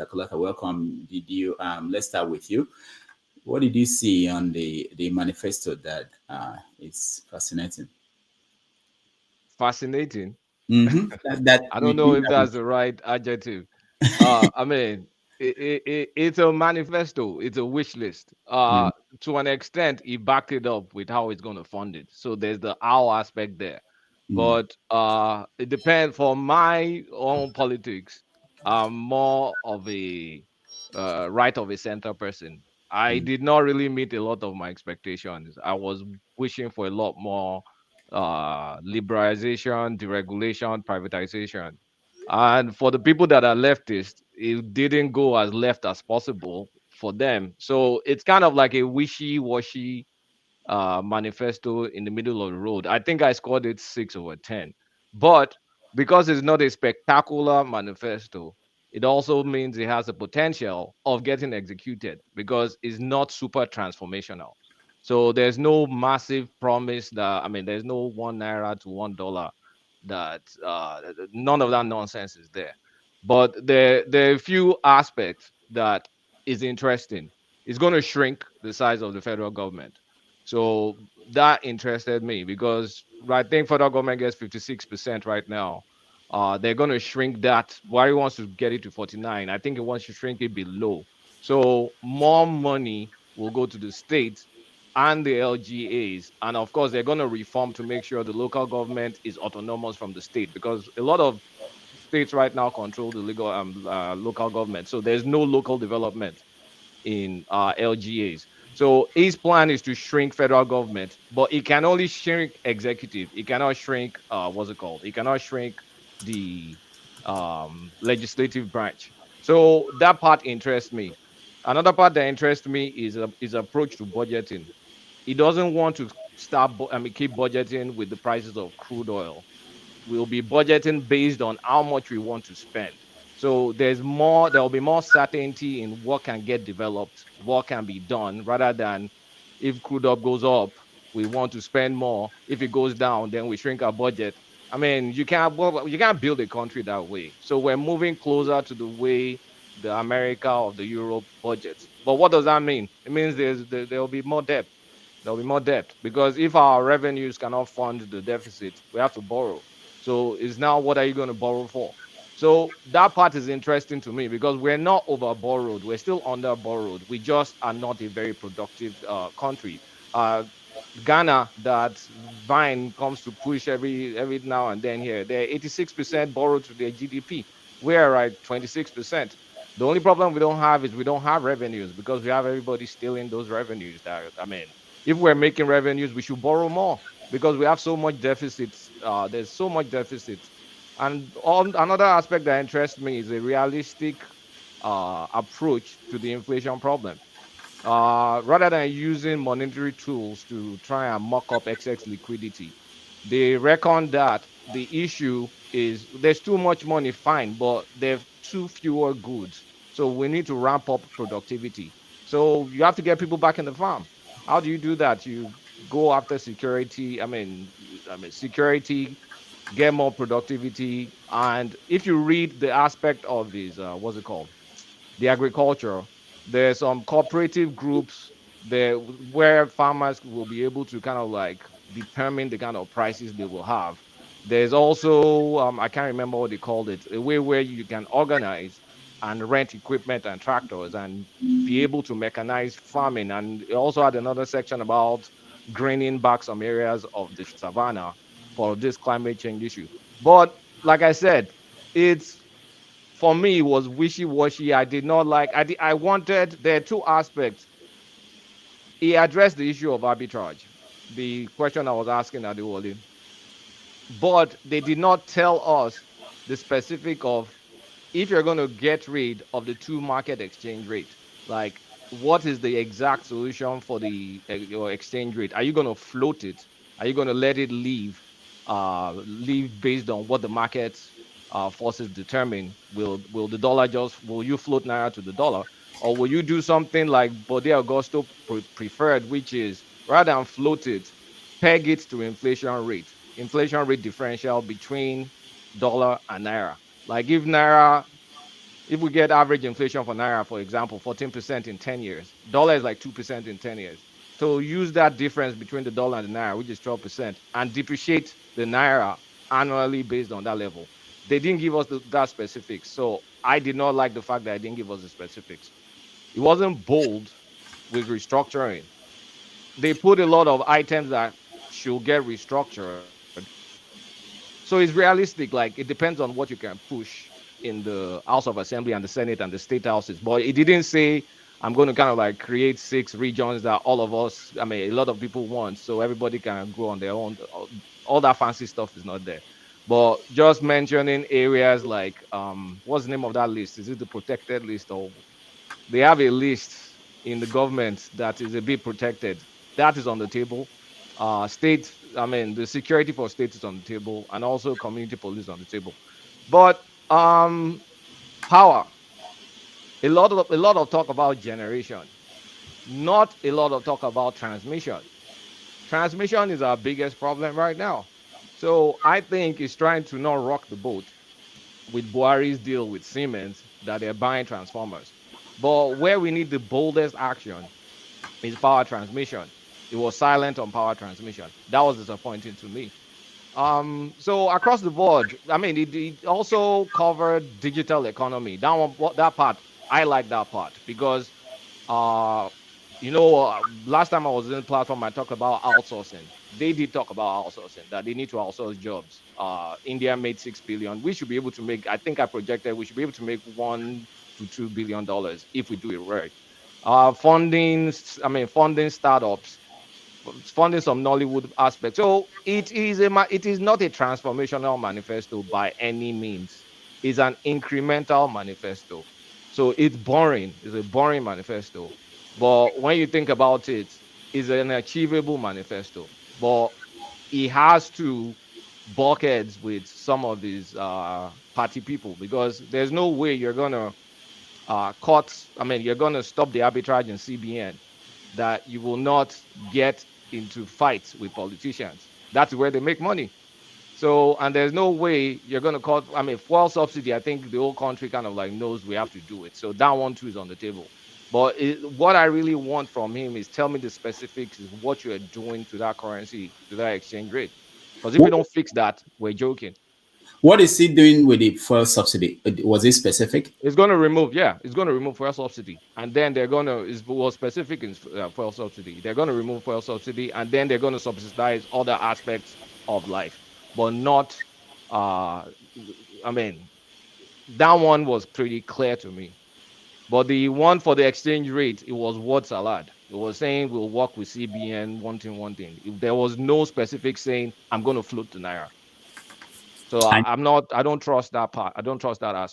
Kulata. Kulata, welcome. Did you let's start with you. What did you see on the manifesto that is fascinating? Fascinating. Mm-hmm. That I you don't know think if that that's the right adjective. I mean, it's a manifesto. It's a wish list. mm, To an extent, he backed it up with how he's going to fund it. So there's the how aspect there. mm, But it depends. For my own politics, I'm more of a right of a center person. I mm, did not really meet a lot of my expectations. I was wishing for a lot more liberalization, deregulation, privatization. And for the people that are leftist, it didn't go as left as possible for them. So it's kind of like a wishy-washy manifesto in the middle of the road. I think I scored it 6/10. But because it's not a spectacular manifesto, it also means it has the potential of getting executed because it's not super transformational. So there's no massive promise that, I mean, there's no 1 naira to $1 that none of that nonsense is there. But there are a few aspects that is interesting. It's going to shrink the size of the federal government. So that interested me because I think federal government gets 56% right now. They're going to shrink that. Buhari wants to get it to 49. I think it wants to shrink it below. So more money will go to the states and the LGAs. And of course, they're going to reform to make sure the local government is autonomous from the state because a lot of states right now control the local government. So there's no local development in LGAs. So his plan is to shrink federal government, but it can only shrink executive. It cannot shrink what's it called? It cannot shrink the legislative branch. So that part interests me. Another part that interests me is his approach to budgeting. He doesn't want to keep budgeting with the prices of crude oil. We'll be budgeting based on how much we want to spend. So there will be more certainty in what can get developed, what can be done, rather than if crude up goes up, we want to spend more. If it goes down, then we shrink our budget. I mean, you can't build a country that way. So we're moving closer to the way the America of the Europe budgets. But what does that mean? It means there will be more debt. There'll be more debt because if our revenues cannot fund the deficit, we have to borrow. So it's now what are you going to borrow for? So that part is interesting to me because we're not over borrowed. We're still under borrowed. We just are not a very productive country. Uh, Ghana, that Vine comes to push every now and then here, they're 86% borrowed to their GDP. We're at 26%. The only problem we don't have is we don't have revenues because we have everybody stealing those revenues. That I mean, if we're making revenues, we should borrow more because we have so much deficits. There's so much deficits. And another aspect that interests me is a realistic approach to the inflation problem. Rather than using monetary tools to try and mock up excess liquidity, they reckon that the issue is there's too much money, fine, but there's too fewer goods. So we need to ramp up productivity. So you have to get people back in the farm. How do you do that? You go after security. Security, get more productivity. And if you read the aspect of his, what's it called? The agriculture, there's some cooperative groups there where farmers will be able to kind of like determine the kind of prices they will have. There's also I can't remember what they called it, a way where you can organize and rent equipment and tractors and be able to mechanize farming. And it also had another section about greening back some areas of the savannah for this climate change issue. But like I said, it's for me it was wishy-washy. I did not like. I wanted. There are two aspects. He addressed the issue of arbitrage, the question I was asking Adewale, but they did not tell us the specific of if you're going to get rid of the two market exchange rate, like what is the exact solution for the your exchange rate? Are you going to float it? Are you going to let it leave based on what the market forces determine? Will the dollar just will you float naira to the dollar, or will you do something like Bode Augusto preferred, which is rather than float it, peg it to inflation rate differential between dollar and naira. Like if naira If we get average inflation for naira, for example, 14% in 10 years, dollar is like 2% in 10 years. So use that difference between the dollar and the naira, which is 12%, and depreciate the naira annually based on that level. They didn't give us that specifics. So I did not like the fact that I didn't give us the specifics. It wasn't bold with restructuring. They put a lot of items that should get restructured. So it's realistic. Like it depends on what you can push in the House of Assembly and the Senate and the state houses. But it didn't say I'm going to kind of like create 6 regions that all of us, I mean, a lot of people want, so everybody can grow on their own. All that fancy stuff is not there. But just mentioning areas like what's the name of that list? Is it the protected list, or they have a list in the government that is a bit protected? That is on the table. State, I mean, the security for state is on the table, and also community police on the table. But power, a lot of talk about generation, not a lot of talk about transmission. Transmission is our biggest problem right now. So I think it's trying to not rock the boat with Buhari's deal with Siemens that they're buying transformers. But where we need the boldest action is power transmission. It was silent on power transmission. That was disappointing to me. So across the board, I mean, it also covered digital economy. That one, that part, I like that part because, uh, last time I was in the platform, I talked about outsourcing. They did talk about outsourcing, that they need to outsource jobs. India made 6 billion. We should be able to make. I think I projected we should be able to make $1 to $2 billion if we do it right. I mean, funding startups, funding some Nollywood aspect. So it is not a transformational manifesto by any means. It's an incremental manifesto. So it's boring. It's a boring manifesto. But when you think about it, it's an achievable manifesto. But it has to buck heads with some of these party people, because there's no way you're gonna you're gonna stop the arbitrage in CBN, that you will not get into fights with politicians. That's where they make money. So, and there's no way you're going to cut. I mean, fuel subsidy, I think the whole country kind of like knows we have to do it. So that one too is on the table. But what I really want from him is tell me the specifics is what you are doing to that currency, to that exchange rate. Because if you don't fix that, we're joking. What is he doing with the fuel subsidy? Was it specific? It's going to remove, yeah, it's going to remove fuel subsidy, and then they're going to is well specific in fuel subsidy. They're going to remove fuel subsidy, and then they're going to subsidize other aspects of life, but not. Uh, I mean, that one was pretty clear to me. But the one for the exchange rate, it was word salad. It was saying we'll work with CBN, one thing, one thing. If there was no specific saying I'm going to float the naira. So And I'm not. I don't trust that part. I don't trust that aspect.